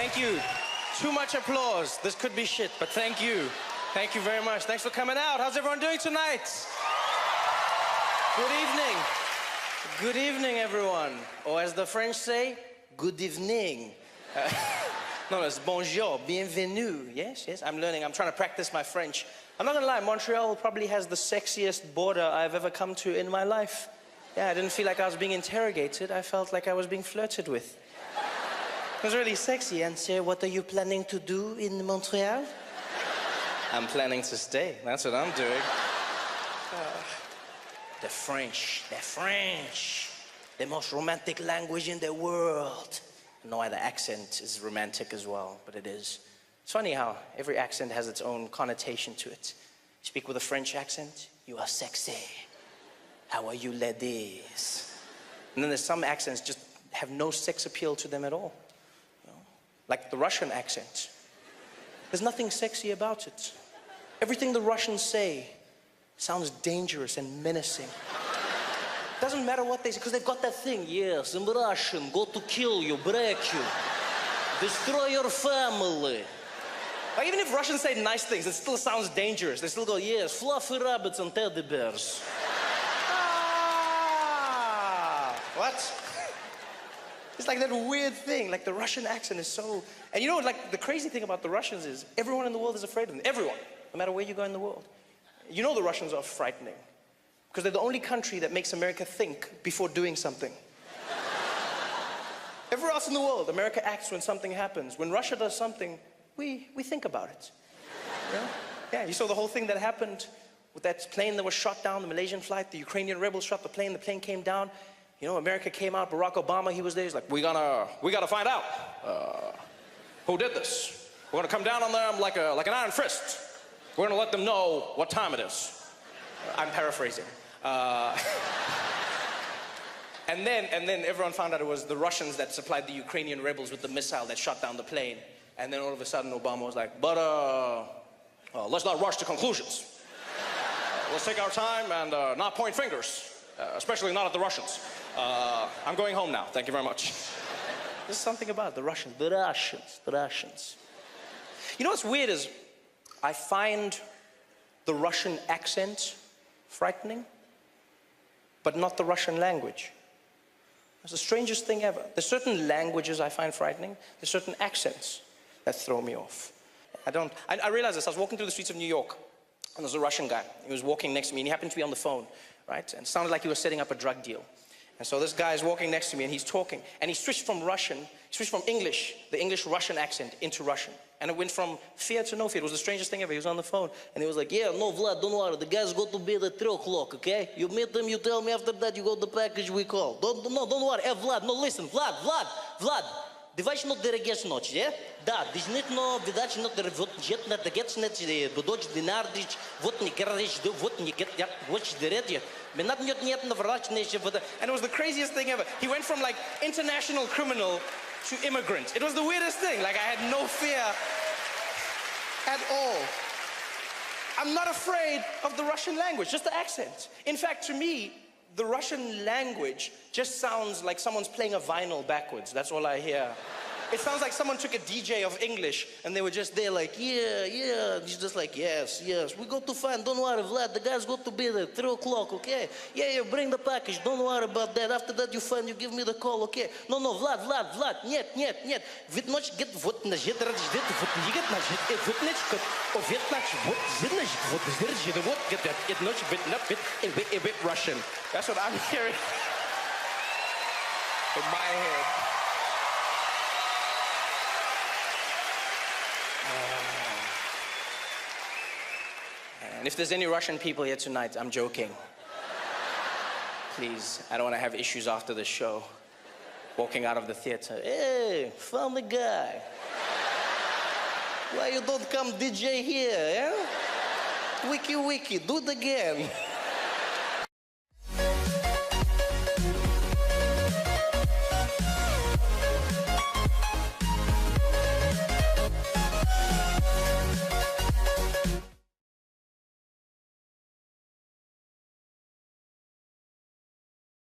Thank you. Too much applause. This could be shit, but thank you. Thank you very much. Thanks for coming out. How's everyone doing tonight? Good evening. Good evening, everyone. Or as the French say, good evening. No, it's bonjour, bienvenue. Yes, yes, I'm learning. I'm trying to practice my French. I'm not gonna lie, Montreal probably has the sexiest border I've ever come to in my life. Yeah, I didn't feel like I was being interrogated. I felt like I was being flirted with. It was really sexy. And sir, what are you planning to do in Montreal? I'm planning to stay. That's what I'm doing. The French, they're French. The most romantic language in the world. I know why the accent is romantic as well, but it is. It's funny how every accent has its own connotation to it. You speak with a French accent, you are sexy. How are you, ladies? And then there's some accents just have no sex appeal to them at all. You know? Like the Russian accent. There's nothing sexy about it. Everything the Russians say sounds dangerous and menacing. Doesn't matter what they say, because they've got that thing. Yes, I'm Russian, go to kill you, break you, destroy your family. Like, even if Russians say nice things, it still sounds dangerous. They still go, yes, fluffy rabbits and teddy bears. What? It's like that weird thing, like the Russian accent is so... And you know, like, the crazy thing about the Russians is everyone in the world is afraid of them. Everyone, no matter where you go in the world. You know the Russians are frightening because they're the only country that makes America think before doing something. Everywhere else in the world, America acts when something happens. When Russia does something, we think about it. Yeah? Yeah, you saw the whole thing that happened with that plane that was shot down, the Malaysian flight, the Ukrainian rebels shot the plane came down. You know, America came out, Barack Obama, he was there, he's like, we gotta find out who did this. We're gonna come down on them like an iron fist. We're gonna let them know what time it is. I'm paraphrasing. And then everyone found out it was the Russians that supplied the Ukrainian rebels with the missile that shot down the plane. And then all of a sudden Obama was like, but let's not rush to conclusions. Let's take our time and not point fingers, especially not at the Russians. I'm going home now, thank you very much. There's something about the Russians. You know what's weird is, I find the Russian accent frightening, but not the Russian language. It's the strangest thing ever. There's certain languages I find frightening. There's certain accents that throw me off. I realized this. I was walking through the streets of New York, and there was a Russian guy. He was walking next to me, and he happened to be on the phone, right? And it sounded like he was setting up a drug deal. And so this guy is walking next to me, and he's talking, and he switched from English, the English-Russian accent, into Russian. And it went from fear to no fear. It was the strangest thing ever. He was on the phone, and he was like, yeah, no, Vlad, don't worry. The guys go to bed at 3 o'clock, okay? You meet them, you tell me after that, you got the package, we call. Don't worry. Hey, Vlad, no, listen, Vlad. Давай ще дерегеш ночи, yeah? Да, дижнитно, видач not the вот jet not the gets net the dodge dinardich, what ni garage do, what ni get ya, watch the red. And it was the craziest thing ever. He went from like international criminal to immigrant. It was the weirdest thing. Like, I had no fear at all. I'm not afraid of the Russian language, just the accent. In fact, to me, the Russian language just sounds like someone's playing a vinyl backwards. That's all I hear. It sounds like someone took a DJ of English and they were just there like, yeah. He's just like, yes. We go to find, don't worry, Vlad, the guys go to be there, 3 o'clock, okay? Yeah, bring the package, don't worry about that. After that you find, you give me the call, okay? No, Vlad, нет. Ведь ночь get вот на жет радждет, вот не get на жет, вот ночь, о вет ночь, вот зидночь, вот зидночь, вот get ночь, бит на бит, a bit Russian. That's what I'm hearing in my head. And if there's any Russian people here tonight, I'm joking. Please, I don't want to have issues after the show. Walking out of the theater, hey, found the guy. Why you don't come DJ here, yeah? Wiki, do it again.